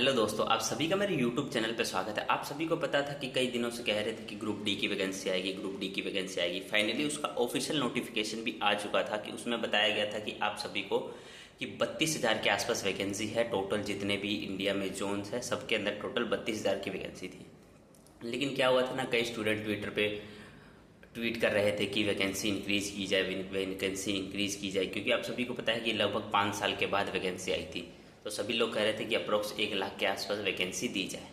Hello दोस्तों, आप सभी का मेरे YouTube चैनल पे स्वागत है। आप सभी को पता था कि कई दिनों से कह रहे थे कि ग्रुप डी की वैकेंसी आएगी, ग्रुप डी की वैकेंसी आएगी। फाइनली उसका ऑफिशियल नोटिफिकेशन भी आ चुका था कि उसमें बताया गया था कि आप सभी को कि 32,000 के आसपास वैकेंसी है। टोटल जितने भी इंडिया में जोन्स है सबके अंदर टोटल 32,000 की वैकेंसी थी। लेकिन क्या हुआ था ना, कई स्टूडेंट ट्विटर पे ट्वीट कर रहे थे कि वैकेंसी इंक्रीज की जाए, वैकेंसी इंक्रीज की जाए, क्योंकि आप सभी को पता है कि लगभग 5 साल के बाद वैकेंसी आई थी। तो सभी लोग कह रहे थे कि अप्रोक्स 1 लाख के आसपास वैकेंसी दी जाए।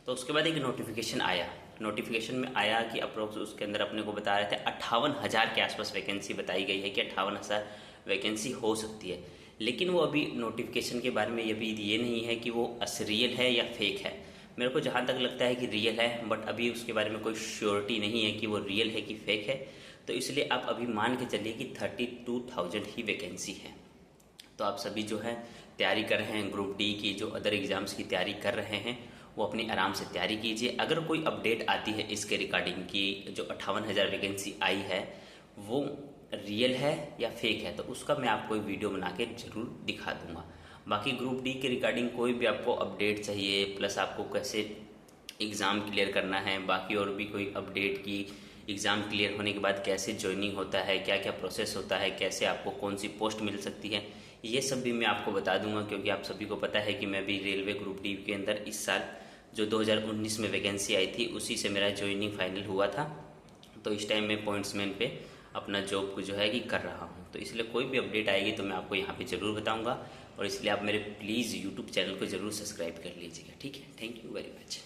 तो उसके बाद एक नोटिफिकेशन आया। नोटिफिकेशन में आया कि अप्रोक्स उसके अंदर अपने को बता रहे थे 58,000 के आसपास वैकेंसी बताई गई है कि 58,000 वैकेंसी हो सकती है। लेकिन वो अभी नोटिफिकेशन के बारे में अभी ये नहीं है कि वो रियल है या फेक है। मेरे को जहाँ तक लगता है कि रियल है, बट अभी उसके बारे में कोई श्योरिटी नहीं है कि वो रियल है कि फेक है। तो इसलिए आप अभी मान के चलिए कि 32,000 ही वैकेंसी है। तो आप सभी जो है तैयारी कर रहे हैं ग्रुप डी की, जो अदर एग्ज़ाम्स की तैयारी कर रहे हैं, वो अपनी आराम से तैयारी कीजिए। अगर कोई अपडेट आती है इसके रिगार्डिंग की जो 58,000 वैकेंसी आई है वो रियल है या फेक है, तो उसका मैं आपको एक वीडियो बना के ज़रूर दिखा दूंगा। बाकी ग्रुप डी के रिगार्डिंग कोई भी आपको अपडेट चाहिए, प्लस आपको कैसे एग्ज़ाम क्लियर करना है, बाकी और भी कोई अपडेट की एग्ज़ाम क्लियर होने के बाद कैसे ज्वाइनिंग होता है, क्या क्या प्रोसेस होता है, कैसे आपको कौन सी पोस्ट मिल सकती है, ये सब भी मैं आपको बता दूंगा। क्योंकि आप सभी को पता है कि मैं भी रेलवे ग्रुप डी के अंदर इस साल जो 2019 में वैकेंसी आई थी उसी से मेरा ज्वाइनिंग फाइनल हुआ था। तो इस टाइम मैं पॉइंट्समैन पे अपना जॉब को जो है कि कर रहा हूँ। तो इसलिए कोई भी अपडेट आएगी तो मैं आपको यहाँ पे ज़रूर बताऊँगा। और इसलिए आप मेरे प्लीज़ यूट्यूब चैनल को ज़रूर सब्सक्राइब कर लीजिएगा, ठीक है। Thank you very much.